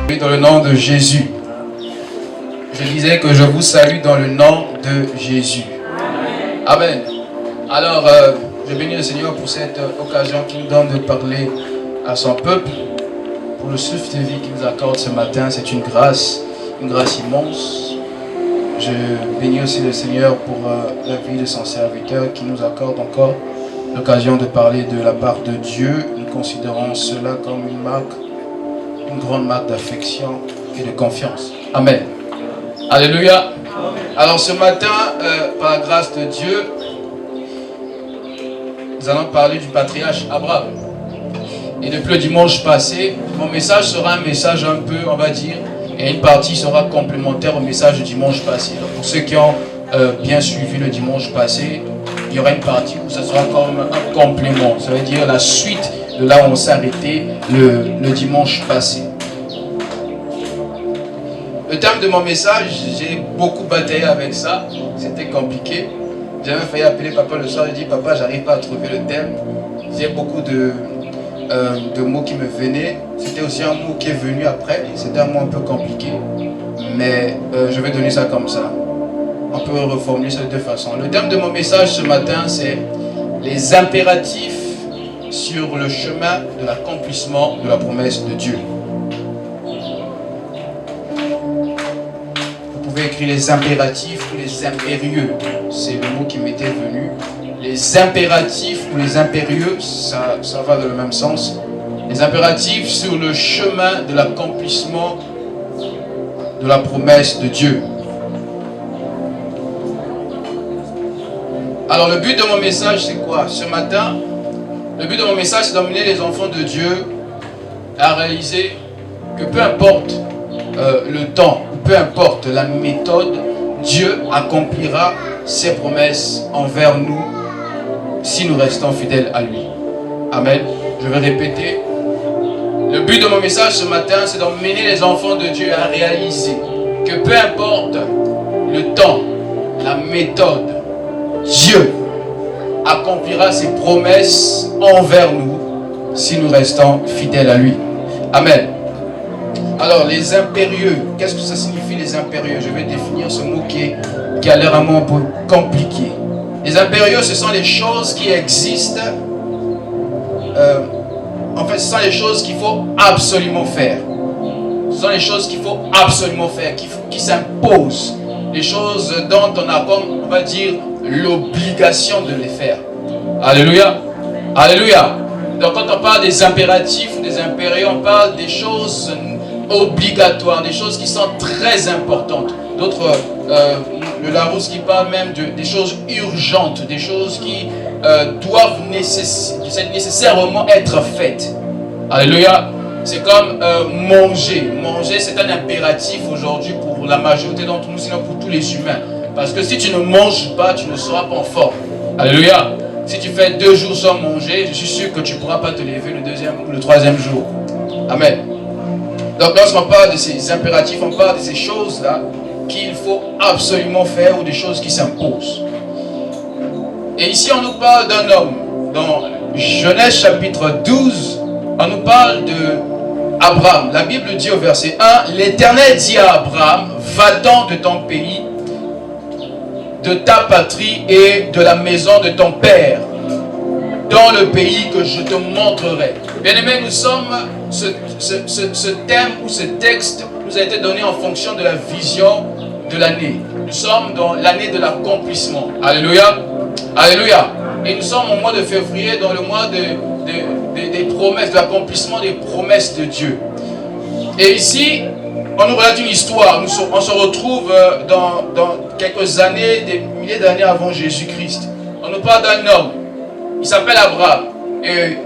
Dans le nom de Jésus. Je disais que je vous salue dans le nom de Jésus. Amen. Alors, je bénis le Seigneur pour cette occasion qu'il nous donne de parler à son peuple, pour le souffle de vie qu'il nous accorde ce matin. C'est une grâce immense. Je bénis aussi le Seigneur pour la vie de son serviteur qui nous accorde encore l'occasion de parler de la part de Dieu. Nous considérons cela comme une grande marque d'affection et de confiance. Amen. Alléluia. Alors ce matin, par la grâce de Dieu, nous allons parler du patriarche Abraham. Et depuis le dimanche passé, mon message sera un message un peu, on va dire, et une partie sera complémentaire au message du dimanche passé. Donc pour ceux qui ont bien suivi le dimanche passé, il y aura une partie où ça sera comme un complément. Ça veut dire la suite de là où on s'est arrêté le dimanche passé. Le thème de mon message, j'ai beaucoup bataillé avec ça. C'était compliqué. J'avais failli appeler papa le soir. J'ai dit, papa, j'arrive pas à trouver le thème. J'ai beaucoup de mots qui me venaient. C'était aussi un mot qui est venu après. C'était un mot un peu compliqué. Mais je vais donner ça comme ça. On peut reformuler ça de deux façons. Le thème de mon message ce matin, c'est les impératifs sur le chemin de l'accomplissement de la promesse de Dieu. Vous pouvez écrire les impératifs ou les impérieux. C'est le mot qui m'était venu. Les impératifs ou les impérieux, ça va dans le même sens. Les impératifs sur le chemin de l'accomplissement de la promesse de Dieu. Alors le but de mon message, c'est quoi? Ce matin, le but de mon message, c'est d'emmener les enfants de Dieu à réaliser que peu importe le temps, peu importe la méthode, Dieu accomplira ses promesses envers nous si nous restons fidèles à lui. Amen. Je vais répéter. Le but de mon message ce matin, c'est d'emmener les enfants de Dieu à réaliser que peu importe le temps, la méthode, Dieu accomplira ses promesses envers nous si nous restons fidèles à lui. Amen. Alors, les impérieux, qu'est-ce que ça signifie les impérieux? Je vais définir ce mot qui a l'air un mot un peu compliqué. Les impérieux, ce sont les choses qui existent. En fait, ce sont les choses qu'il faut absolument faire. Ce sont les choses qu'il faut absolument faire, qui s'imposent. Les choses dont on a, comme on va dire, l'obligation de les faire. Alléluia. Alléluia. Donc quand on parle des impératifs, des impérieux, on parle des choses obligatoires, des choses qui sont très importantes. D'autres, le Larousse qui parle même des choses urgentes, des choses qui doivent nécessairement être faites. Alléluia. C'est comme manger. Manger, c'est un impératif aujourd'hui pour la majorité d'entre nous, sinon pour tous les humains. Parce que si tu ne manges pas, tu ne seras pas en forme. Alléluia. Si tu fais 2 jours sans manger, je suis sûr que tu ne pourras pas te lever le 2e ou le 3e jour. Amen. Donc lorsqu'on parle de ces impératifs, on parle de ces choses-là qu'il faut absolument faire ou des choses qui s'imposent. Et ici, on nous parle d'un homme. Dans Genèse chapitre 12, on nous parle d'Abraham. La Bible dit au verset 1, « L'Éternel dit à Abraham, va-t'en de ton pays, de ta patrie et de la maison de ton père, dans le pays que je te montrerai. » Bien-aimés, nous sommes, ce thème ou ce texte nous a été donné en fonction de la vision de l'année. Nous sommes dans l'année de l'accomplissement. Alléluia. Alléluia. Et nous sommes au mois de février, dans le mois des promesses, de l'accomplissement des promesses de Dieu. Et ici, on nous relate une histoire. On se retrouve dans quelques années, des milliers d'années avant Jésus-Christ. On nous parle d'un homme. Il s'appelle Abraham. Et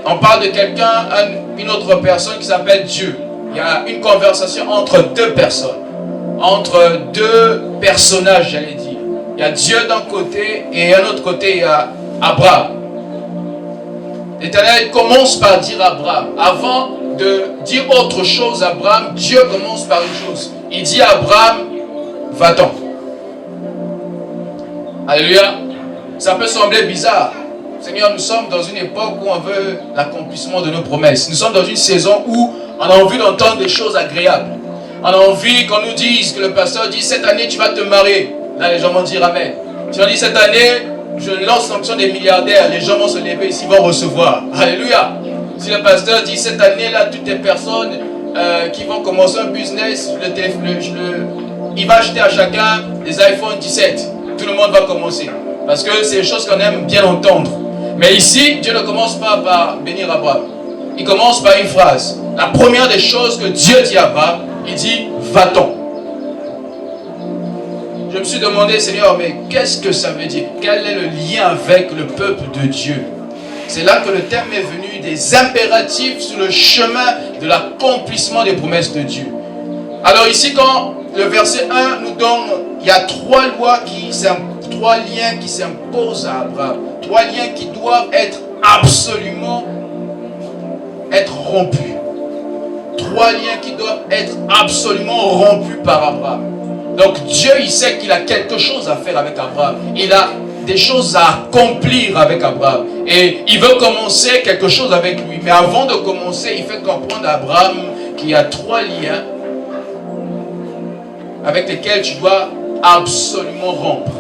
on parle de quelqu'un, une autre personne qui s'appelle Dieu. Il y a une conversation entre deux personnes. Entre deux personnages, j'allais dire. Il y a Dieu d'un côté et d'un autre côté, il y a Abraham. L'Éternel commence par dire à Abraham. Avant de dire autre chose à Abraham, Dieu commence par une chose. Il dit à Abraham, va-t'en. Alléluia. Ça peut sembler bizarre. Seigneur, nous sommes dans une époque où on veut l'accomplissement de nos promesses. Nous sommes dans une saison où on a envie d'entendre des choses agréables. On a envie qu'on nous dise, que le pasteur dit, cette année tu vas te marier. Là, les gens vont dire amen. Si on dit, cette année, je lance l'onction des milliardaires, les gens vont se lever ici, vont recevoir. Alléluia. Si le pasteur dit, cette année-là, toutes les personnes qui vont commencer un business, il va acheter à chacun des iPhone 17. Tout le monde va commencer. Parce que c'est des choses qu'on aime bien entendre. Mais ici, Dieu ne commence pas par bénir Abraham. Il commence par une phrase. La première des choses que Dieu dit à Abraham, il dit, va-t'en. Je me suis demandé, Seigneur, mais qu'est-ce que ça veut dire? Quel est le lien avec le peuple de Dieu? C'est là que le terme est venu, des impératifs sur le chemin de l'accomplissement des promesses de Dieu. Alors ici, quand le verset 1 nous donne, il y a trois liens qui s'imposent à Abraham. Trois liens qui doivent être absolument rompus. Trois liens qui doivent être absolument rompus par Abraham. Donc Dieu, il sait qu'il a quelque chose à faire avec Abraham. Il a des choses à accomplir avec Abraham. Et il veut commencer quelque chose avec lui. Mais avant de commencer, il fait comprendre à Abraham qu'il y a trois liens avec lesquels tu dois absolument rompre.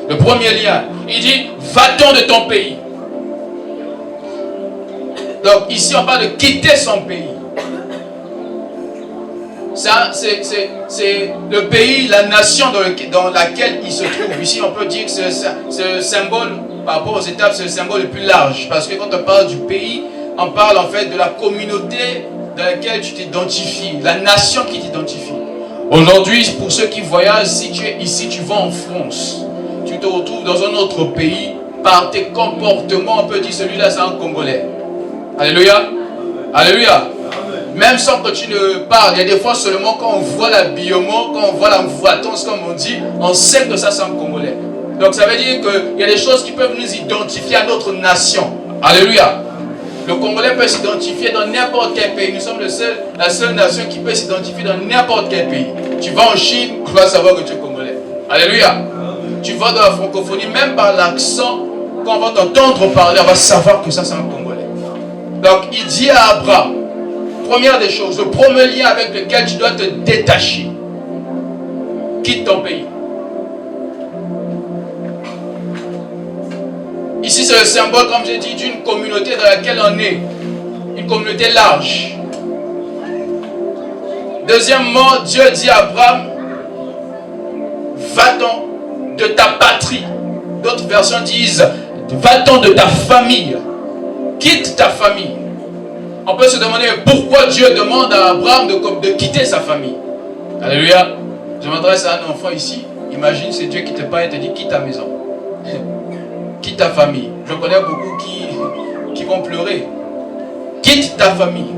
Le premier lien, il dit, va-t'en de ton pays. Donc ici, on parle de quitter son pays. Ça, c'est le pays, la nation dans laquelle il se trouve. Ici, on peut dire que ce symbole, par rapport aux étapes, c'est le symbole le plus large. Parce que quand on parle du pays, on parle en fait de la communauté dans laquelle tu t'identifies, la nation qui t'identifie. Aujourd'hui, pour ceux qui voyagent, si tu es ici, tu vas en France, tu te retrouves dans un autre pays, par tes comportements, on peut dire celui-là c'est un Congolais. Alléluia. Alléluia. Même sans que tu ne parles, il y a des fois seulement quand on voit l'habillement, quand on voit la voitance, comme on dit, on sait que ça c'est un Congolais. Donc ça veut dire qu'il y a des choses qui peuvent nous identifier à notre nation. Alléluia. Le Congolais peut s'identifier dans n'importe quel pays. Nous sommes la seule nation qui peut s'identifier dans n'importe quel pays. Tu vas en Chine, tu vas savoir que tu es Congolais. Alléluia. Tu vas dans la francophonie, même par l'accent, quand on va t'entendre parler, on va savoir que ça c'est un Congolais. Donc il dit à Abraham, première des choses, le premier lien avec lequel tu dois te détacher, quitte ton pays. Ici, c'est le symbole, comme j'ai dit, d'une communauté dans laquelle on est. Une communauté large. Deuxièmement, Dieu dit à Abraham, va-t'en de ta patrie. D'autres versions disent, va-t'en de ta famille. Quitte ta famille. On peut se demander pourquoi Dieu demande à Abraham de quitter sa famille. Alléluia. Je m'adresse à un enfant ici. Imagine, c'est Dieu qui te parle et te dit, quitte ta maison. Quitte ta famille. Je connais beaucoup qui vont pleurer. Quitte ta famille.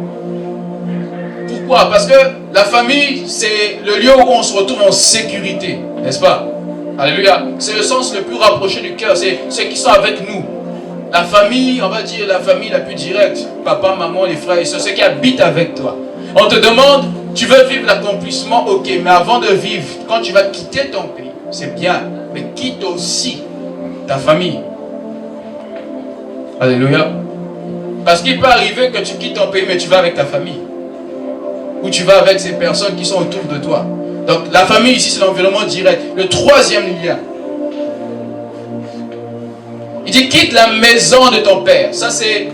Pourquoi? Parce que la famille, c'est le lieu où on se retrouve en sécurité. N'est-ce pas? Alléluia. C'est le sens le plus rapproché du cœur. C'est ceux qui sont avec nous. La famille, on va dire la famille la plus directe. Papa, maman, les frères et soeurs, ceux qui habitent avec toi. On te demande, tu veux vivre l'accomplissement? Ok, mais avant de vivre, quand tu vas quitter ton pays, c'est bien. Mais quitte aussi ta famille. Alléluia. Parce qu'il peut arriver que tu quittes ton pays, mais tu vas avec ta famille. Ou tu vas avec ces personnes qui sont autour de toi. Donc la famille ici, c'est l'environnement direct. Le troisième lien. Il dit, quitte la maison de ton père. Ça, c'est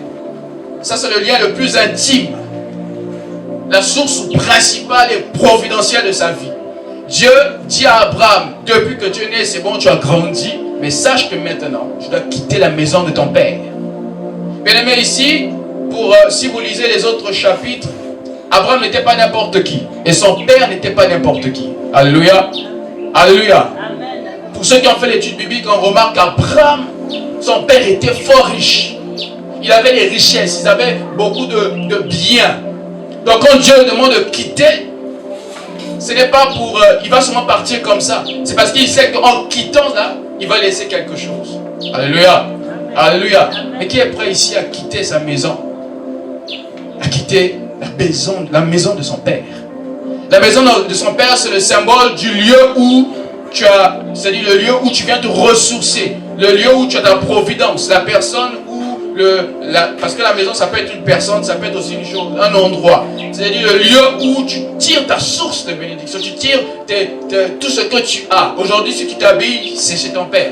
le lien le plus intime. La source principale et providentielle de sa vie. Dieu dit à Abraham, depuis que tu es né, c'est bon, tu as grandi. Mais sache que maintenant, tu dois quitter la maison de ton père. Bien aimé, ici, si vous lisez les autres chapitres, Abraham n'était pas n'importe qui. Et son père n'était pas n'importe qui. Alléluia. Alléluia. Amen. Pour ceux qui ont fait l'étude biblique, on remarque qu'Abraham, son père était fort riche. Il avait les richesses, il avait beaucoup de biens. Donc quand Dieu lui demande de quitter, ce n'est pas pour... il va seulement partir comme ça. C'est parce qu'il sait qu'en quittant là, il va laisser quelque chose. Alléluia. Alléluia. Mais qui est prêt ici à quitter sa maison? À quitter la maison de son père. La maison de son père, c'est le symbole du lieu où c'est-à-dire le lieu où tu viens te ressourcer. Le lieu où tu as ta providence. La personne où parce que la maison, ça peut être une personne, ça peut être aussi une chose, un endroit. C'est-à-dire le lieu où tu tires ta source de bénédiction, tu tires tout ce que tu as. Aujourd'hui, si tu t'habilles, c'est chez ton père.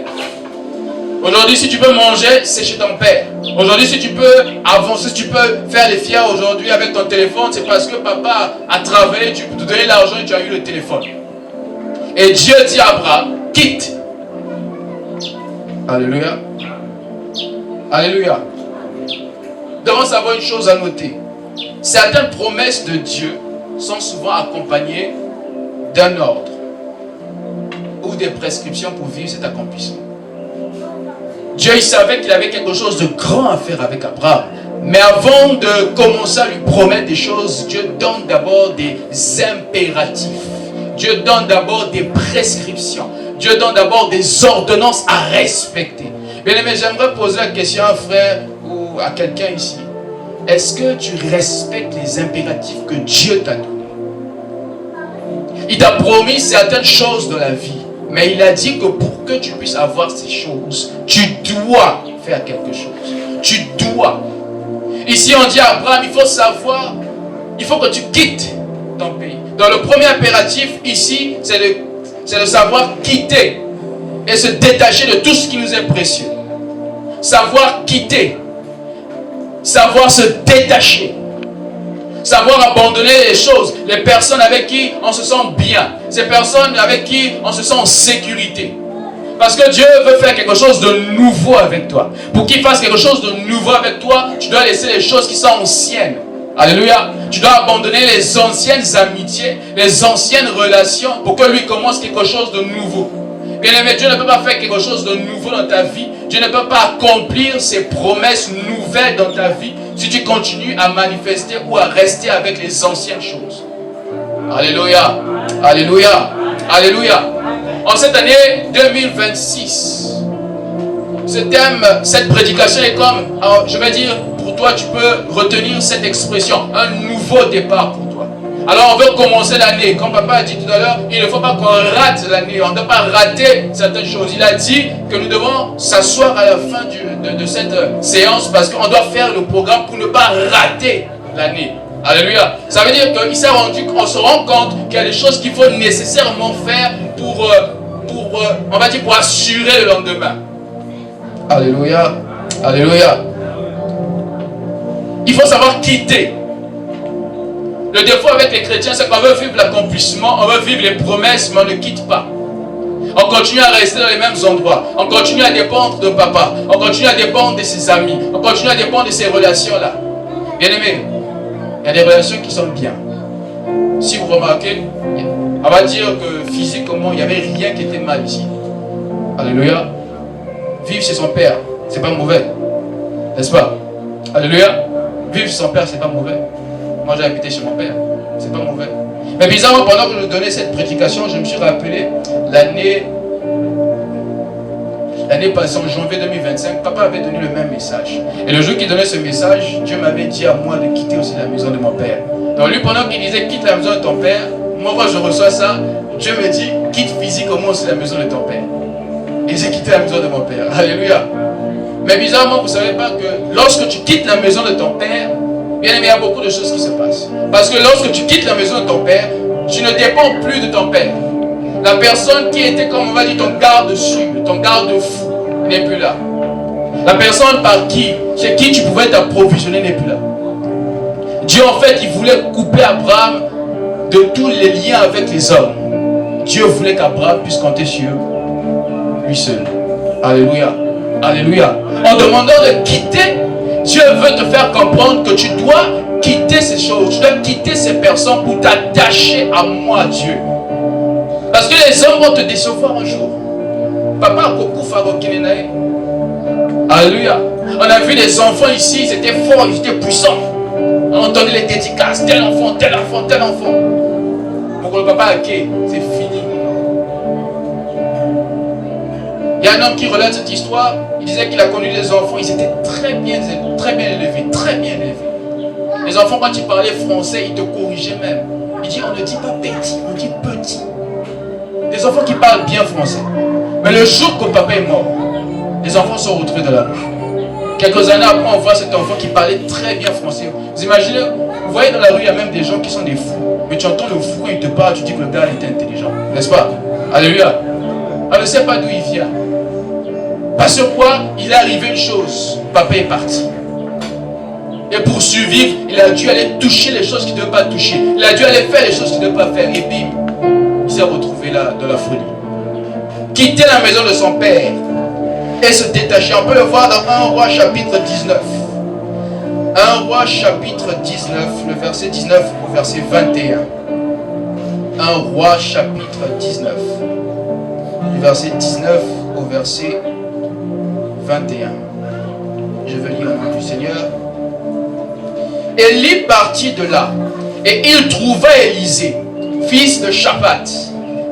Aujourd'hui, si tu peux manger, c'est chez ton père. Aujourd'hui, si tu peux avancer, si tu peux faire les fiers aujourd'hui avec ton téléphone, c'est parce que papa a travaillé, tu peux te donner l'argent et tu as eu le téléphone. Et Dieu dit à Abraham, quitte. Alléluia. Alléluia. Nous devons savoir une chose à noter. Certaines promesses de Dieu sont souvent accompagnées d'un ordre ou des prescriptions pour vivre cet accomplissement. Dieu, il savait qu'il avait quelque chose de grand à faire avec Abraham. Mais avant de commencer à lui promettre des choses, Dieu donne d'abord des impératifs. Dieu donne d'abord des prescriptions. Dieu donne d'abord des ordonnances à respecter. Bien aimé, j'aimerais poser la question à un frère ou à quelqu'un ici. Est-ce que tu respectes les impératifs que Dieu t'a donnés? Il t'a promis certaines choses dans la vie. Mais il a dit que pour que tu puisses avoir ces choses, tu dois faire quelque chose. Tu dois. Ici, on dit à Abraham, il faut savoir, il faut que tu quittes ton pays. Dans le premier impératif, ici, c'est de savoir quitter et se détacher de tout ce qui nous est précieux. Savoir quitter. Savoir se détacher. Savoir abandonner les choses, les personnes avec qui on se sent bien, ces personnes avec qui on se sent en sécurité. Parce que Dieu veut faire quelque chose de nouveau avec toi. Pour qu'il fasse quelque chose de nouveau avec toi, tu dois laisser les choses qui sont anciennes. Alléluia. Tu dois abandonner les anciennes amitiés, les anciennes relations pour que lui commence quelque chose de nouveau. Bien aimé, Dieu ne peut pas faire quelque chose de nouveau dans ta vie. Dieu ne peut pas accomplir ses promesses nouvelles dans ta vie si tu continues à manifester ou à rester avec les anciennes choses. Alléluia. Alléluia. Alléluia. En cette année 2026, ce thème, cette prédication est comme, je vais dire, pour toi, tu peux retenir cette expression, un nouveau départ pour toi. Alors on veut commencer l'année, comme papa a dit tout à l'heure, il ne faut pas qu'on rate l'année, on ne doit pas rater certaines choses. Il a dit que nous devons s'asseoir à la fin de cette séance parce qu'on doit faire le programme pour ne pas rater l'année. Alléluia. Ça veut dire qu'il s'est rendu, qu'on se rend compte qu'il y a des choses qu'il faut nécessairement faire pour on va dire, pour assurer le lendemain. Alléluia. Alléluia. Il faut savoir quitter. Le défaut avec les chrétiens, c'est qu'on veut vivre l'accomplissement, on veut vivre les promesses, mais on ne quitte pas. On continue à rester dans les mêmes endroits. On continue à dépendre de papa. On continue à dépendre de ses amis. On continue à dépendre de ces relations-là. Bien aimé, il y a des relations qui sont bien. Si vous remarquez, on va dire que physiquement, il n'y avait rien qui était mal ici. Alléluia. Vivre chez son père, c'est pas mauvais. N'est-ce pas? Alléluia. Vivre chez son père, c'est pas mauvais. Moi, j'ai habité chez mon père. C'est pas mauvais. Mais bizarrement, pendant que je donnais cette prédication, je me suis rappelé l'année passée, en janvier 2025, papa avait donné le même message. Et le jour qu'il donnait ce message, Dieu m'avait dit à moi de quitter aussi la maison de mon père. Donc lui, pendant qu'il disait quitte la maison de ton père, moi, quand je reçois ça, Dieu me dit quitte physiquement aussi la maison de ton père. Et j'ai quitté la maison de mon père. Alléluia. Mais bizarrement, vous ne savez pas que lorsque tu quittes la maison de ton père, bien aimé, il y a beaucoup de choses qui se passent. Parce que lorsque tu quittes la maison de ton père, tu ne dépends plus de ton père. La personne qui était, comme on va dire, ton garde-dessus, ton garde-fou, n'est plus là. La personne chez qui tu pouvais t'approvisionner n'est plus là. Dieu, en fait, il voulait couper Abraham de tous les liens avec les hommes. Dieu voulait qu'Abraham puisse compter sur lui seul. Alléluia. Alléluia. En demandant de quitter, Dieu veut te faire comprendre que tu dois quitter ces choses. Tu dois quitter ces personnes pour t'attacher à moi, Dieu. Parce que les hommes vont te décevoir un jour. Papa, Kokou Farokinenae. Alléluia. On a vu des enfants ici, ils étaient forts, ils étaient puissants. On entendait les dédicaces, tel enfant, tel enfant, tel enfant. Pour le papa, ok, c'est fini. Il y a un homme qui relate cette histoire. Il disait qu'il a connu des enfants, ils étaient très bien élevés, très bien élevés. Les enfants, quand ils parlaient français, ils te corrigeaient même. Il dit, on ne dit pas petit, on dit petit. Des enfants qui parlent bien français. Mais le jour que papa est mort, les enfants sont retrouvés dans la rue. Quelques années après, on voit cet enfant qui parlait très bien français. Vous imaginez, vous voyez dans la rue, il y a même des gens qui sont des fous. Mais tu entends le fou quand il te parle, tu dis que le gars était intelligent. N'est-ce pas? Alléluia. On ne sait pas d'où il vient. Parce que quoi? Il est arrivé une chose. Papa est parti. Et pour survivre, il a dû aller toucher les choses qu'il ne devait pas toucher. Il a dû aller faire les choses qu'il ne devait pas faire. Et bim, il s'est retrouvé là, dans la folie. Quitter la maison de son père et se détacher. On peut le voir dans 1 Roi chapitre 19. 1 Roi chapitre 19, le verset 19 au verset 21. 1 Roi chapitre 19. Du verset 19 au verset 21. Je veux lire au nom du Seigneur. Élie partit de là, et il trouva Élisée, fils de Shaphat,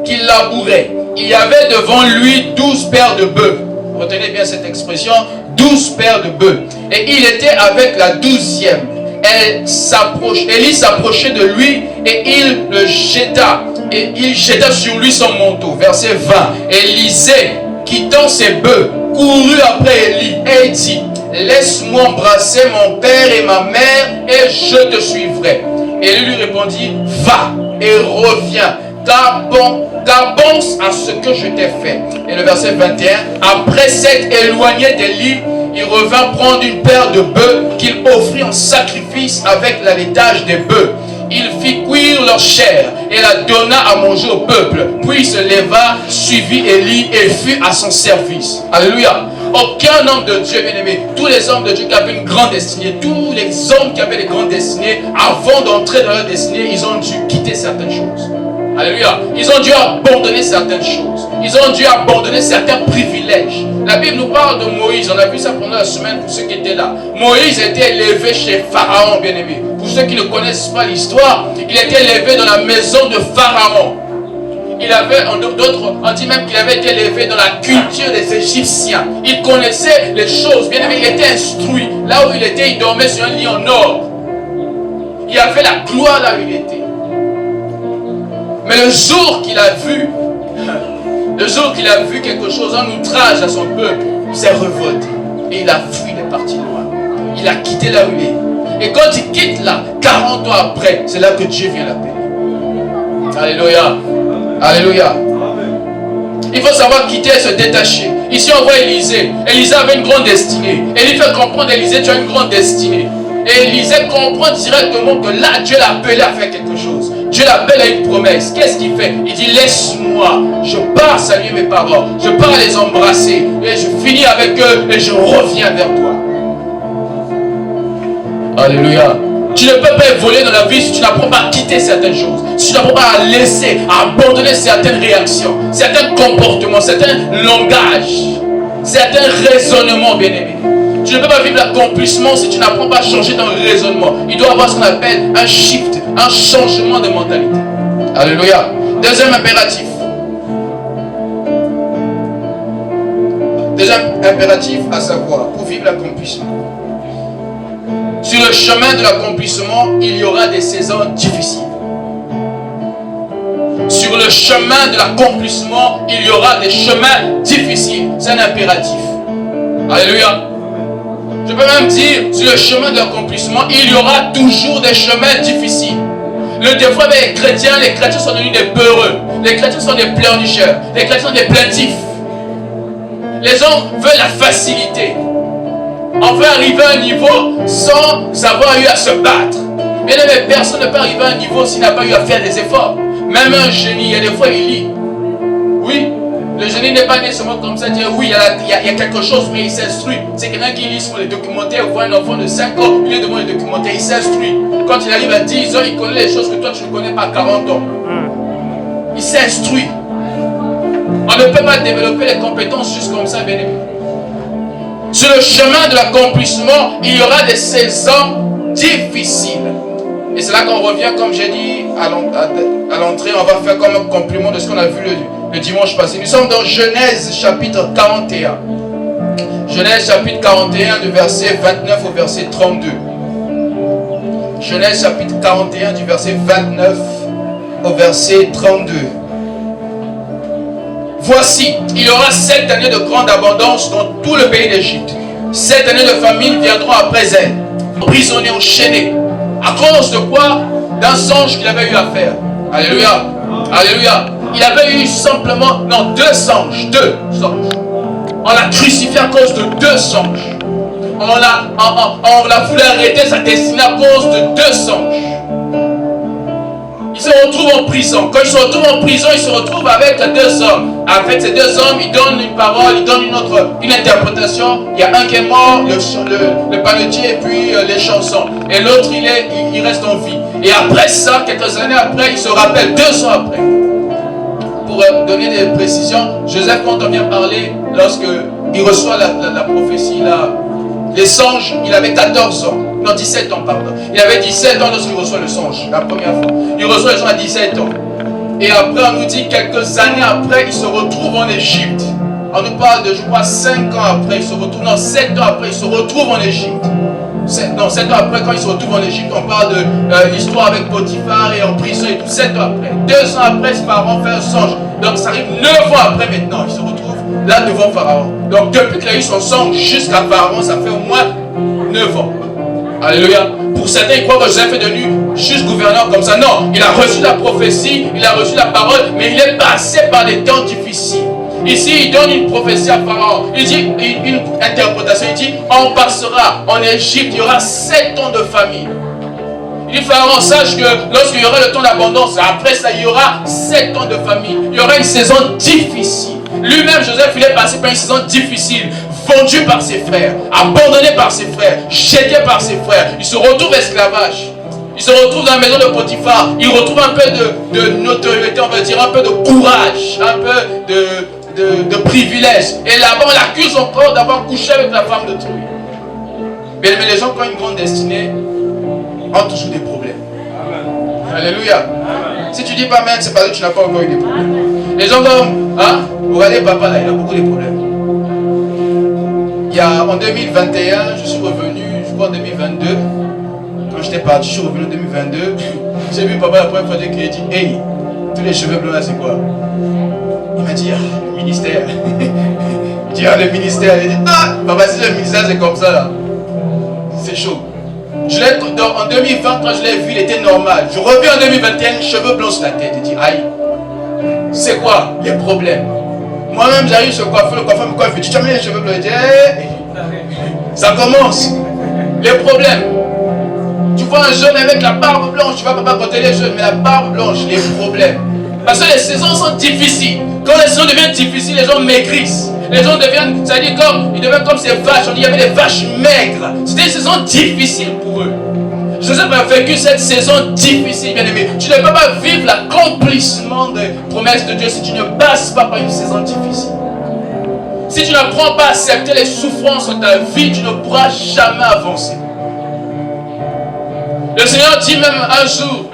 qui labourait. Il y avait devant lui 12 paires de bœufs. Retenez bien cette expression, 12 paires de bœufs. Et il était avec la 12e. Élie s'approchait de lui et il le jeta. Et il jeta sur lui son manteau. Verset 20. Élisée, quittant ses bœufs, courut après Élie et dit: laisse-moi embrasser mon père et ma mère et je te suivrai. Et lui répondit: va et reviens, car pense à ce que je t'ai fait. Et le verset 21, après s'être éloigné d'Élie, il revint prendre une paire de bœufs qu'il offrit en sacrifice avec l'allaitage des bœufs. Il fit cuire leur chair et la donna à manger au peuple. Puis il se leva, suivit Élie et fut à son service. Alléluia. Aucun homme de Dieu, bien-aimé, tous les hommes de Dieu qui avaient une grande destinée, tous les hommes qui avaient des grandes destinées, avant d'entrer dans leur destinée, ils ont dû quitter certaines choses. Alléluia. Ils ont dû abandonner certaines choses. Ils ont dû abandonner certains privilèges. La Bible nous parle de Moïse. On a vu ça pendant la semaine pour ceux qui étaient là. Moïse était élevé chez Pharaon, bien-aimé. Pour ceux qui ne connaissent pas l'histoire, il était élevé dans la maison de Pharaon. Il avait, on dit même qu'il avait été élevé dans la culture des Égyptiens. Il connaissait les choses, bien-aimé. Il était instruit. Là où il était, il dormait sur un lit en or. Il avait la gloire là où il était. Mais le jour qu'il a vu quelque chose, un outrage à son peuple, il s'est révolté. Et il a fui, il est parti loin. Il a quitté là où il est. Et quand il quitte là, 40 ans après, c'est là que Dieu vient l'appeler. Alléluia. Alléluia. Il faut savoir quitter et se détacher. Ici on voit Élisée. Élisée avait une grande destinée. Et il fait comprendre à Élisée, tu as une grande destinée. Et Élisée comprend directement que là, Dieu l'a appelé à faire quelque chose. Dieu l'appelle à une promesse. Qu'est-ce qu'il fait? Il dit: laisse-moi, je pars saluer mes parents, je pars les embrasser, et je finis avec eux, et je reviens vers toi. Alléluia. Tu ne peux pas évoluer dans la vie si tu n'apprends pas à quitter certaines choses, si tu n'apprends pas à laisser, à abandonner certaines réactions, certains comportements, certains langages, certains raisonnements, bien-aimés. Tu ne peux pas vivre l'accomplissement si tu n'apprends pas à changer ton raisonnement. Il doit y avoir ce qu'on appelle un shift, un changement de mentalité. Alléluia. Deuxième impératif. Deuxième impératif à savoir, pour vivre l'accomplissement. Sur le chemin de l'accomplissement, il y aura des saisons difficiles. Sur le chemin de l'accomplissement, il y aura des chemins difficiles. C'est un impératif. Alléluia. Je peux même dire, sur le chemin de l'accomplissement, il y aura toujours des chemins difficiles. Le défaut avec les chrétiens sont devenus des peureux. Les chrétiens sont des pleurnicheurs. Les chrétiens sont des plaintifs. Les gens veulent la facilité. On veut arriver à un niveau sans avoir eu à se battre. Bien aimé, personne ne peut arriver à un niveau s'il n'a pas eu à faire des efforts. Même un génie, il y a des fois il lit. Oui, le génie n'est pas né seulement comme ça, dire oui, il y a quelque chose, mais il s'instruit. C'est quelqu'un qui lit sur les documentaires, voit un enfant de 5 ans, il est devant les documentaires, il s'instruit. Quand il arrive à 10 ans, il connaît les choses que toi tu ne connais pas à 40 ans. Il s'instruit. On ne peut pas développer les compétences juste comme ça, bien aimé. Sur le chemin de l'accomplissement, il y aura des saisons difficiles. Et c'est là qu'on revient, comme j'ai dit à l'entrée, on va faire comme un complément de ce qu'on a vu le dimanche passé. Nous sommes dans Genèse chapitre 41. Genèse chapitre 41 du verset 29 au verset 32. Genèse chapitre 41 du verset 29 au verset 32. Voici, il y aura 7 années de grande abondance dans tout le pays d'Égypte. 7 années de famine viendront après elle. Emprisonné, enchaîné. À cause de quoi? D'un songe qu'il avait eu à faire. Alléluia. Alléluia. Il avait eu simplement, non, 2 songes. 2 songes. On l'a crucifié à cause de 2 songes. On l'a voulu arrêter sa destinée à cause de 2 songes. Il se retrouve en prison. Quand il se retrouve en prison, il se retrouve avec 2 hommes. Avec ces 2 hommes, il donne une parole, il donne une interprétation. Il y a un qui est mort, le panetier et puis les chansons. Et l'autre, il reste en vie. Et après ça, quelques années après, il se rappelle 2 ans après. Pour donner des précisions, Joseph, quand on vient parler, lorsqu'il reçoit la prophétie, les songes, il avait 14 ans. Non, 17 ans, pardon. Il avait 17 ans lorsqu'il reçoit le songe, la première fois. Il reçoit le songe à 17 ans. Et après, on nous dit quelques années après, il se retrouve en Égypte. On nous parle de, je crois, 5 ans après, il se retrouve, non, 7 ans après, il se retrouve en Égypte. 7 ans après, quand il se retrouve en Égypte, on parle de l'histoire avec Potiphar et en prison et tout. 7 ans après. 2 ans après, ses parents font un songe. Donc, ça arrive 9 ans après maintenant. Il se retrouve là devant Pharaon. Donc, depuis qu'il a eu son songe jusqu'à Pharaon, ça fait au moins 9 ans. Alléluia. Pour certains, ils croient que Joseph est devenu juste gouverneur comme ça. Non, il a reçu la prophétie, il a reçu la parole, mais il est passé par des temps difficiles. Ici, il donne une prophétie à Pharaon. Il dit une interprétation. Il dit, on passera en Égypte, il y aura 7 ans de famine. Il dit, Pharaon, sache que lorsqu'il y aura le temps d'abondance, après ça, il y aura 7 ans de famine. Il y aura une saison difficile. Lui-même, Joseph, il est passé par une saison difficile. Vendu par ses frères, abandonné par ses frères, jeté par ses frères. Il se retrouve esclavage. Il se retrouve dans la maison de Potiphar. Il retrouve un peu de notoriété, on va dire, un peu de courage, un peu de privilège. Et là-bas, on l'accuse encore d'avoir couché avec la femme d'autrui. Mais les gens qui ont une grande destinée ont toujours des problèmes. Amen. Alléluia. Amen. Si tu dis pas amen, c'est parce que tu n'as pas encore eu des problèmes. Les gens comme, hein, regardez papa là, il a beaucoup de problèmes. En 2021, je suis revenu, je crois en 2022. Quand j'étais parti, je suis revenu en 2022. J'ai vu papa la première fois qu'il a dit, hey, tous les cheveux blancs là, c'est quoi? Il m'a dit, le ministère. Il dit, le ministère. Il dit, papa, si le ministère c'est comme ça là, c'est chaud. En 2020, quand je l'ai vu, il était normal. Je reviens en 2021, cheveux blancs sur la tête. Il dit, aïe, c'est quoi les problèmes? Moi-même, j'arrive sur le coiffeur me coiffe. Tu as mis les cheveux blancs. Il dit, hey, ça commence. Les problèmes. Tu vois un jeune avec la barbe blanche, tu vas pas côté les jeunes, mais la barbe blanche, les problèmes. Parce que les saisons sont difficiles. Quand les saisons deviennent difficiles, les gens maigrissent. Les gens deviennent, ça dit ils deviennent comme ces vaches. On dit, il y avait des vaches maigres. C'était une saison difficile pour eux. Joseph a vécu cette saison difficile, bien aimé. Tu ne peux pas vivre l'accomplissement des promesses de Dieu si tu ne passes pas par une saison difficile. Si tu n'apprends pas à accepter les souffrances de ta vie, tu ne pourras jamais avancer. Le Seigneur dit même un jour,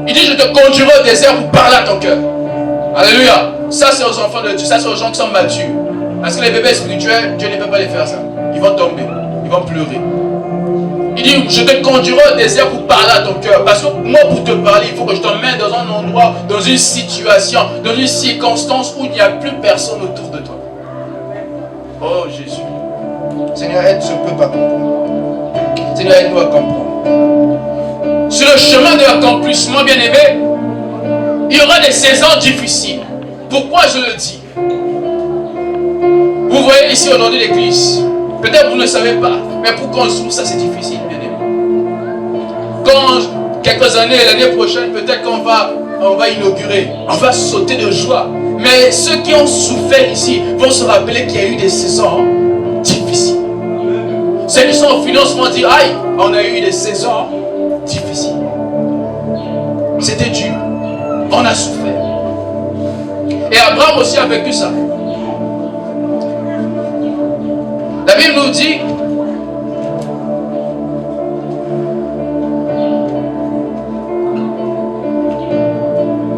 il dit, je te conduirai au désert pour parler à ton cœur. Alléluia. Ça c'est aux enfants de Dieu, ça c'est aux gens qui sont matures. Parce que les bébés spirituels, Dieu ne peut pas les faire ça. Ils vont tomber, ils vont pleurer. Il dit, je te conduirai au désert pour parler à ton cœur. Parce que moi, pour te parler, il faut que je t'emmène dans un endroit, dans une situation, dans une circonstance où il n'y a plus personne autour de toi. Oh Jésus. Seigneur, aide ce peuple à comprendre. Seigneur, aide-nous à comprendre. Sur le chemin de l'accomplissement, bien aimé, il y aura des saisons difficiles. Pourquoi je le dis? Vous voyez ici aujourd'hui l'église. Peut-être vous ne savez pas, mais pour construire ça, c'est difficile, bien aimé. Quand quelques années, l'année prochaine, peut-être qu'on va inaugurer, on va sauter de joie. Mais ceux qui ont souffert ici vont se rappeler qu'il y a eu des saisons difficiles. Ceux qui sont au financement disent, aïe, on a eu des saisons difficiles. C'était dur. On a souffert. Et Abraham aussi a vécu ça. La Bible nous dit,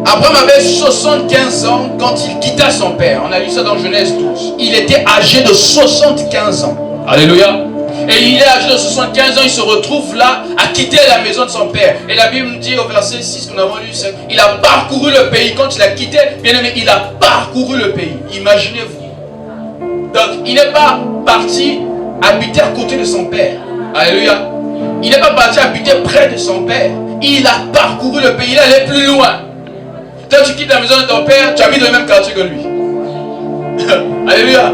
Abraham avait 75 ans quand il quitta son père. On a lu ça dans Genèse 12. Il était âgé de 75 ans. Alléluia. Et il est âgé de 75 ans, il se retrouve là à quitter la maison de son père. Et la Bible nous dit au verset 6 que nous avons lu, il a parcouru le pays. Quand il a quitté, bien aimé, il a parcouru le pays. Imaginez-vous. Donc il n'est pas parti habiter à côté de son père. Alléluia. Il n'est pas parti habiter près de son père. Il a parcouru le pays, il est allé plus loin. Quand tu quittes la maison de ton père, tu habites dans le même quartier que lui. Alléluia.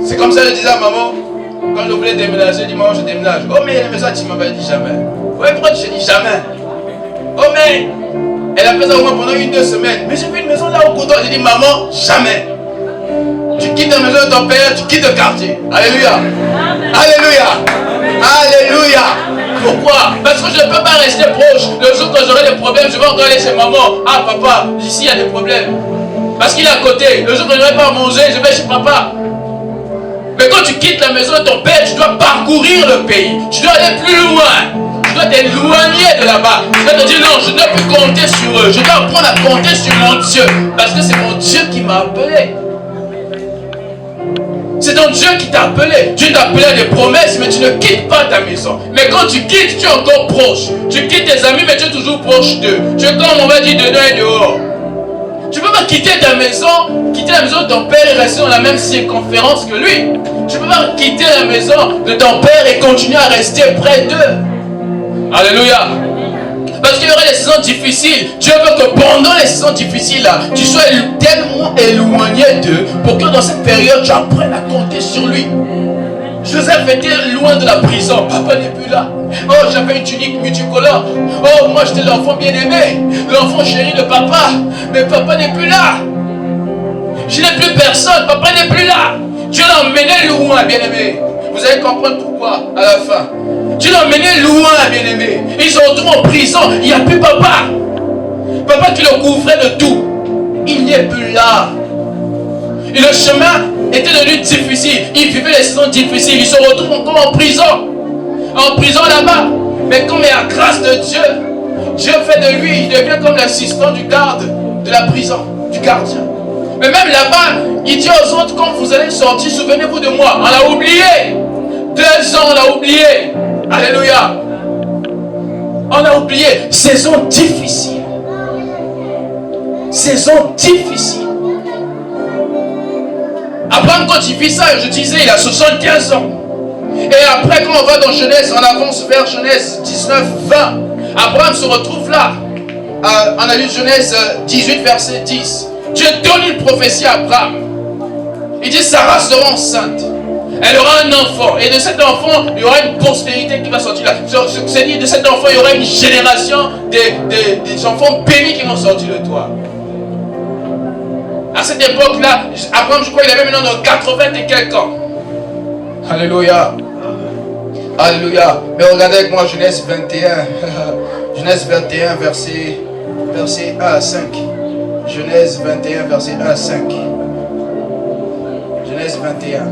C'est comme ça que je disais à maman, quand je voulais déménager, je dis maman, je déménage. Oh mais la maison, tu m'avais dit jamais. Ouais, pourquoi tu t'es dit jamais? Oh mais elle a fait ça au moins pendant 1-2 semaines. Mais j'ai vu une maison là au couteau. J'ai dit maman, jamais. Tu quittes la maison de ton père, tu quittes le quartier. Alléluia. Alléluia. Alléluia. Pourquoi? Parce que je ne peux pas rester proche. Le jour que j'aurai des problèmes, je vais encore aller chez maman. Ah papa, ici il y a des problèmes. Parce qu'il est à côté. Le jour que je n'aurai pas à manger, je vais chez papa. Mais quand tu quittes la maison de ton père, tu dois parcourir le pays. Tu dois aller plus loin. Tu dois t'éloigner de là-bas. Tu dois te dire non, je ne dois plus compter sur eux. Je dois apprendre à compter sur mon Dieu. Parce que c'est mon Dieu qui m'a appelé. C'est ton Dieu qui t'a appelé. Dieu t'a appelé à des promesses, mais tu ne quittes pas ta maison. Mais quand tu quittes, tu es encore proche. Tu quittes tes amis, mais tu es toujours proche d'eux. Tu es comme on va dire dedans et dehors. Tu ne peux pas quitter ta maison, quitter la maison de ton père et rester dans la même circonférence que lui. Tu ne peux pas quitter la maison de ton père et continuer à rester près d'eux. Alléluia. Parce qu'il y aura des saisons difficiles. Dieu veut que pendant les saisons difficiles là, tu sois tellement éloigné d'eux pour que dans cette période tu apprennes à compter sur lui. Joseph était loin de la prison. Papa n'est plus là. Oh, j'avais une tunique multicolore. Oh, moi j'étais l'enfant bien-aimé, l'enfant chéri de papa. Mais papa n'est plus là. Je n'ai plus personne. Papa n'est plus là. Dieu l'a emmené loin, bien-aimé. Vous allez comprendre pourquoi à la fin. Dieu l'a emmené loin, bien-aimé. Ils se retrouvent en prison. Il n'y a plus papa. Papa qui le couvrait de tout. Il n'est plus là. Et le chemin était devenu difficile. Il vivait les saisons difficiles. Il se retrouve encore en prison. En prison là-bas. Mais comme il y a la grâce de Dieu, Dieu fait de lui, il devient comme l'assistant du garde de la prison, du gardien. Mais même là-bas, il dit aux autres, quand vous allez sortir, souvenez-vous de moi. On l'a oublié. 2 ans, on l'a oublié. Alléluia. On a oublié. Saison difficile. Saison difficile. Abraham, quand il vit ça, je disais, il a 75 ans. Et après, quand on va dans Genèse, on avance vers Genèse 19, 20. Abraham se retrouve là. On a lu Genèse 18, verset 10. Dieu donne une prophétie à Abraham. Il dit, Sarah sera enceinte. Elle aura un enfant. Et de cet enfant, il y aura une postérité qui va sortir là. C'est-à-dire, de cet enfant, il y aura une génération des enfants bénis qui vont sortir de toi. À cette époque-là, Abraham, je crois qu'il avait maintenant 80 et quelques ans. Alléluia. Alléluia. Mais regardez avec moi Genèse 21. Genèse 21, verset 1 à 5. Genèse 21, verset 1 à 5. Genèse 21.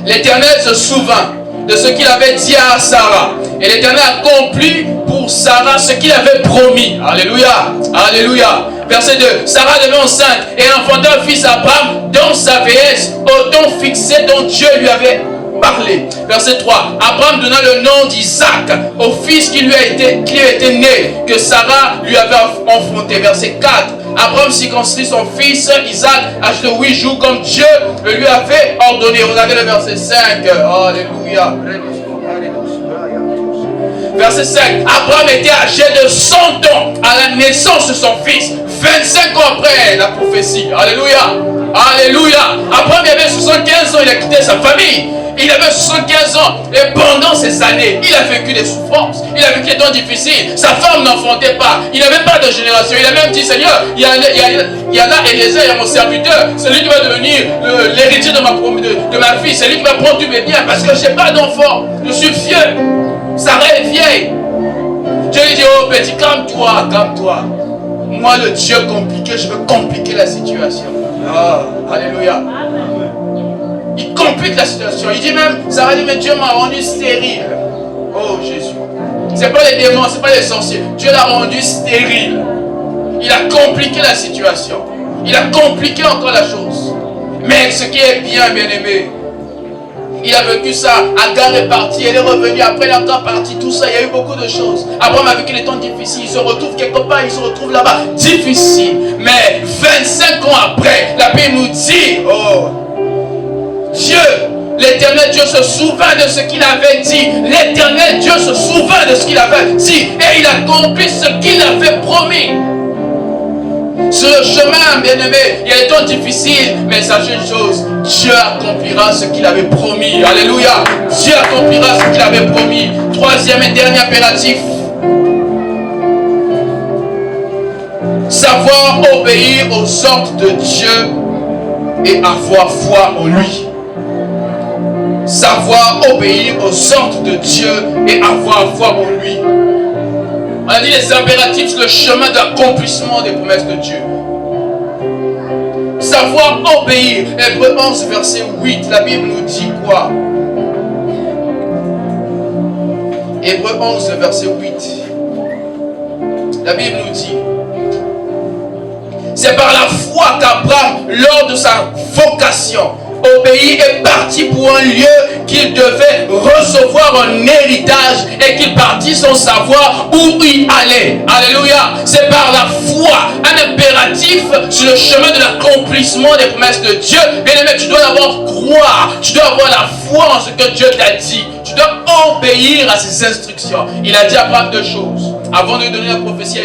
L'Éternel se souvint de ce qu'il avait dit à Sarah. Et l'Éternel accomplit pour Sarah ce qu'il avait promis. Alléluia. Alléluia. Verset 2. Sarah devint enceinte et enfanta un fils à Abraham dans sa vieillesse, au temps fixé dont Dieu lui avait parlé. Verset 3. Abraham donna le nom d'Isaac au fils qui lui était né, que Sarah lui avait enfanté. Verset 4. Abraham circoncit son fils Isaac à 8 jours comme Dieu le lui avait ordonné. Regardez le verset 5. Alléluia. Verset 5. Abraham était âgé de 100 ans à la naissance de son fils. 25 ans après la prophétie. Alléluia. Alléluia. Abraham il avait 75 ans, il a quitté sa famille. Il avait 75 ans et pendant ces années, il a vécu des souffrances. Il a vécu des temps difficiles. Sa femme n'enfantait pas. Il n'avait pas de génération. Il a même dit, Seigneur, il y a là Eliezer, il y a mon serviteur. C'est lui qui va devenir l'héritier de ma fille. C'est lui qui va prendre tous mes biens parce que je n'ai pas d'enfant. Je suis vieux. Sarah est vieille. Dieu lui dit, oh petit, calme-toi, calme-toi. Moi, le Dieu compliqué, je veux compliquer la situation. Oh, alléluia. Il complique la situation. Il dit même, Sarah dit, mais Dieu m'a rendu stérile. Oh Jésus. Ce n'est pas les démons, ce n'est pas les sorciers. Dieu l'a rendu stérile. Il a compliqué la situation. Il a compliqué encore la chose. Mais ce qui est bien, bien-aimé, il a vécu ça. Agar est parti, elle est revenue. Après, elle est encore partie. Tout ça, il y a eu beaucoup de choses. Abraham a vécu les temps difficiles. Il se retrouve quelque part, il se retrouve là-bas. Difficile. Mais 25 ans après, la Bible nous dit, oh, Dieu L'éternel Dieu se souvint de ce qu'il avait dit. L'éternel Dieu se souvint de ce qu'il avait dit. Et il accomplit ce qu'il avait promis. Sur le chemin, bien-aimé, il y a des temps difficiles, mais sachez une chose, Dieu accomplira ce qu'il avait promis. Alléluia. Dieu accomplira ce qu'il avait promis. Troisième et dernier impératif. Savoir obéir aux ordres de Dieu et avoir foi en lui. Savoir obéir aux ordres de Dieu et avoir foi en lui. On a dit les impératifs, le chemin d'accomplissement des promesses de Dieu. Savoir obéir. Hébreux 11, verset 8, la Bible nous dit quoi? Hébreux 11, verset 8. La Bible nous dit: c'est par la foi qu'Abraham, lors de sa vocation, obéit et partit pour un lieu qu'il devait recevoir un héritage et qu'il partit sans savoir où il allait. Alléluia. C'est par la foi, un impératif sur le chemin de l'accomplissement des promesses de Dieu. Bien aimé, tu dois d'abord croire, tu dois avoir la foi en ce que Dieu t'a dit. Tu dois obéir à ses instructions. Il a dit à Abraham deux choses. Avant de lui donner la prophétie,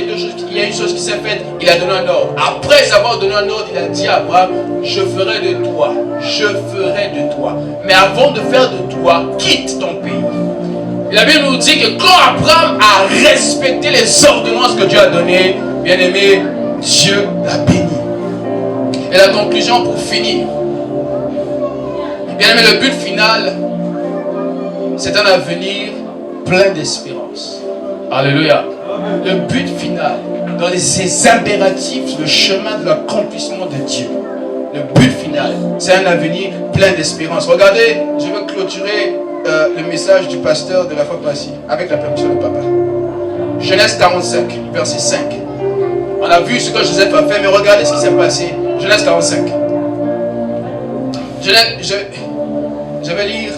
il y a une chose qui s'est faite. Il a donné un ordre. Après avoir donné un ordre, il a dit à Abraham: je ferai de toi. Je ferai de toi. Mais avant de faire de toi, quitte ton pays. Et la Bible nous dit que quand Abraham a respecté les ordonnances que Dieu a données, bien aimé, Dieu l'a béni. Et la conclusion pour finir. Bien aimé, le but final, c'est un avenir plein d'espérance. Alléluia. Le but final, dans ces impératifs, le chemin de l'accomplissement de Dieu. Le but final, c'est un avenir plein d'espérance. Regardez, je veux clôturer le message du pasteur de la fois passée, avec la permission de papa. Genèse 45, verset 5. On a vu ce que Joseph a fait, mais regardez ce qui s'est passé. Genèse 45. Je vais lire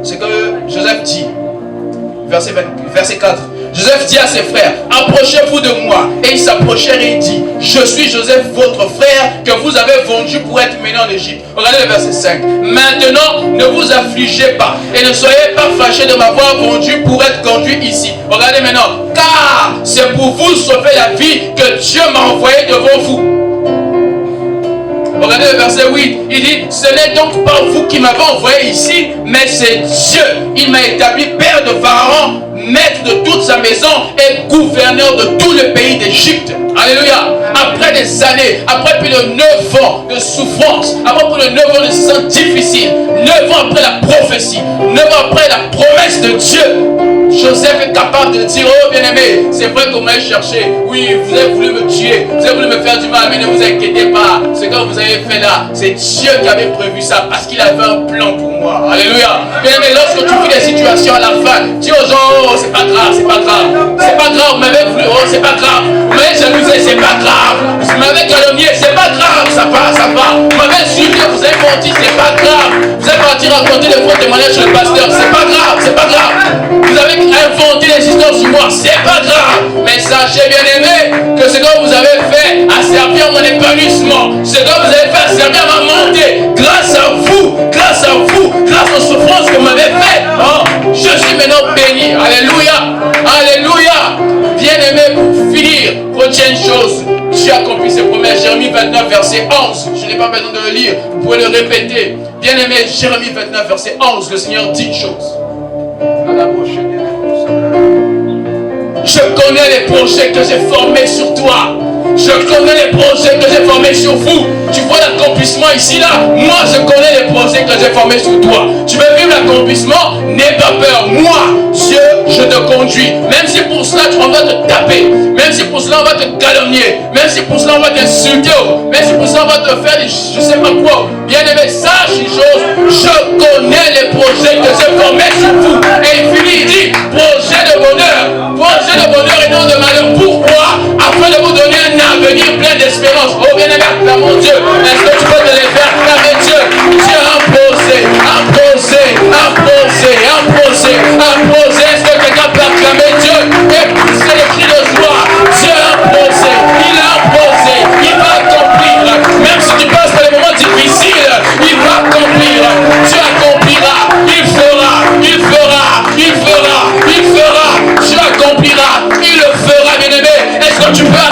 ce que Joseph dit. Verset 4. Joseph dit à ses frères: approchez-vous de moi. Et ils s'approchèrent et il dit: je suis Joseph, votre frère, que vous avez vendu pour être mené en Égypte. Regardez le verset 5. Maintenant, ne vous affligez pas et ne soyez pas fâchés de m'avoir vendu pour être conduit ici. Regardez maintenant. Car c'est pour vous sauver la vie que Dieu m'a envoyé devant vous. Regardez le verset 8. Il dit: ce n'est donc pas vous qui m'avez envoyé ici, mais c'est Dieu. Il m'a établi père de Pharaon, maître de toute sa maison et gouverneur de tout le pays d'Égypte. Alléluia. Après des années, après plus de 9 ans de souffrance, après plus de 9 ans de situations difficiles, 9 ans après la prophétie, 9 ans après la promesse de Dieu, Joseph est capable de dire: oh bien-aimé, c'est vrai qu'on m'a cherché. Oui, vous avez voulu me tuer, vous avez voulu me faire du mal, mais ne vous inquiétez pas. Ce que vous avez fait là, c'est Dieu qui avait prévu ça parce qu'il avait un plan pour moi. Alléluia. Bien-aimé, lorsque tu vis des situations à la fin, dis aux gens: oh, c'est pas grave, c'est pas grave. C'est pas grave, vous m'avez voulu, oh, c'est pas grave. Vous m'avez jalousé, c'est pas grave. Vous m'avez calomnié, c'est pas grave, ça va, ça va. Vous m'avez insulté, vous avez menti, c'est pas grave. Vous êtes parti raconter des faux témoignages sur le pasteur, c'est pas grave, c'est pas grave. Vous avez inventé des histoires sur moi, c'est pas grave. Mais sachez bien aimé que ce que vous avez fait a servi à mon épanouissement. Ce que vous avez fait a servi à ma montée. Grâce à vous, grâce aux souffrances que vous m'avez fait, oh, je suis maintenant béni. Alléluia, alléluia. Bien aimé, pour finir, retiens une chose: Dieu accomplit ses promesses. Jérémie 29, verset 11. Je n'ai pas besoin de le lire, vous pouvez le répéter. Bien aimé, Jérémie 29, verset 11. Le Seigneur dit une chose: je connais les projets que j'ai formés sur toi. Je connais les projets que j'ai formés sur vous. Tu vois l'accomplissement ici, là. Moi, je connais les projets que j'ai formés sur toi. Tu veux vivre l'accomplissement? N'aie pas peur. Moi, Dieu, je te conduis. Même si pour cela, on va te taper. Même si pour cela, on va te calomnier. Même si pour cela, on va t'insulter. Même si pour cela, on va te faire des je sais pas quoi. Bien aimé, sache une chose: je connais les projets que j'ai formés sur vous. Et il finit, il dit: projet de bonheur. Projet de bonheur et non de malheur. Pourquoi? Afin de vous donner un avenir plein d'espérance. Oh bien aimé, acclamons Dieu. Est-ce que tu peux te les faire acclamer Dieu? Dieu a imposé. Est-ce que quelqu'un peut acclamer Dieu et pousser les cris de joie? Dieu a imposé. Il a imposé. Il va accomplir. Même si tu passes par des moments difficiles, il va accomplir. Dieu accomplira. tu peux